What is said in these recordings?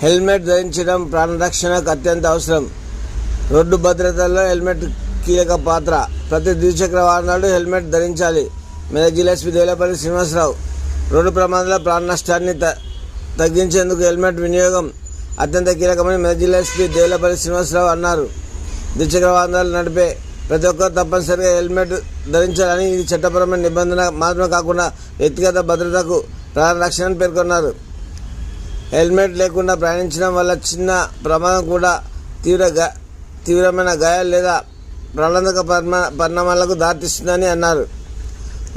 Helmet ధరించడం ప్రాణరక్షణకు అత్యంత అవసరం. రోడ్డు భద్రతలో హెల్మెట్ కీలక పాత్ర. ప్రతి ద్విచక్ర వాహనాలు హెల్మెట్ ధరించాలి. మెదక్ జిల్లా ఎస్పీ దేవులపల్లి శ్రీనివాసరావు రోడ్డు ప్రమాదాల ప్రాణ నష్టాన్ని తగ్గించేందుకు హెల్మెట్ వినియోగం అత్యంత కీలకమని మెదక్ జిల్లా ఎస్పీ దేవులపల్లి శ్రీనివాసరావు అన్నారు. ద్విచక్ర వాహనాలు నడిపే ప్రతి ఒక్కరు తప్పనిసరిగా హెల్మెట్ ధరించాలని, ఇది చట్టపరమైన నిబంధన మాత్రమే కాకుండా వ్యక్తిగత భద్రతకు ప్రాణ రక్షణ పేర్కొన్నారు. హెల్మెట్ లేకుండా ప్రయాణించడం వల్ల చిన్న ప్రమాదం కూడా తీవ్రమైన గాయాలు లేదా ప్రాణాంతక పరిణామాలకు దారితీస్తుందని అన్నారు.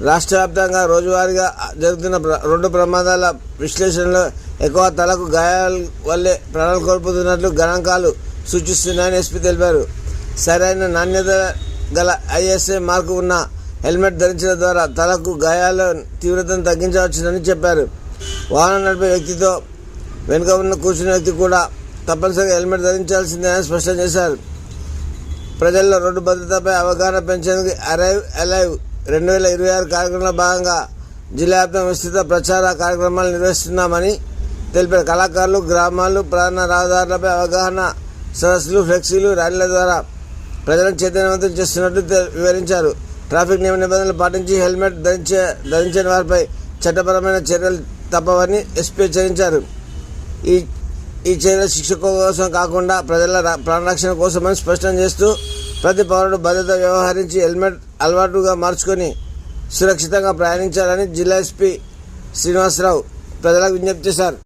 రాష్ట్ర వ్యాప్తంగా రోజువారీగా జరుగుతున్న రోడ్డు ప్రమాదాల విశ్లేషణలో ఎక్కువ తలకు గాయాల వల్లే ప్రాణాలు కోల్పోతున్నట్లు గణాంకాలు సూచిస్తున్నాయని ఎస్పీ తెలిపారు. సరైన నాణ్యత గల ISI మార్కు ఉన్న హెల్మెట్ ధరించడం ద్వారా తలకు గాయాల తీవ్రతను తగ్గించవచ్చునని చెప్పారు. వాహనం నడిపే వ్యక్తితో వెనుక ఉన్న కూర్చున్న వ్యక్తి కూడా తప్పనిసరిగా హెల్మెట్ ధరించాల్సిందేనని స్పష్టం చేశారు. ప్రజల్లో రోడ్డు భద్రతపై అవగాహన పెంచేందుకు అరైవ్ అలైవ్ 2026 కార్యక్రమంలో భాగంగా జిల్లా వ్యాప్తంగా విస్తృత ప్రచార కార్యక్రమాలు నిర్వహిస్తున్నామని తెలిపారు. కళాకారులు, గ్రామాలు, ప్రధాన రహదారులపై అవగాహన సదస్సులు, ఫ్లెక్సీలు, ర్యాలీల ద్వారా ప్రజలను చైతన్యవంతం చేస్తున్నట్టు వివరించారు. ట్రాఫిక్ నియమ నిబంధనలు పాటించి హెల్మెట్ ధరించని వారిపై చట్టపరమైన చర్యలు తప్పవని ఎస్పీ హెచ్చరించారు. ఈ చర్యలు శిక్ష కోసం కాకుండా ప్రజల ప్రాణరక్షణ కోసమని స్పష్టం చేస్తూ ప్రతి పౌరుడు భద్రత వ్యవహరించి హెల్మెట్ అలవాటుగా మార్చుకొని సురక్షితంగా ప్రయాణించాలని జిల్లా ఎస్పీ శ్రీనివాసరావు ప్రజలకు విజ్ఞప్తి చేశారు.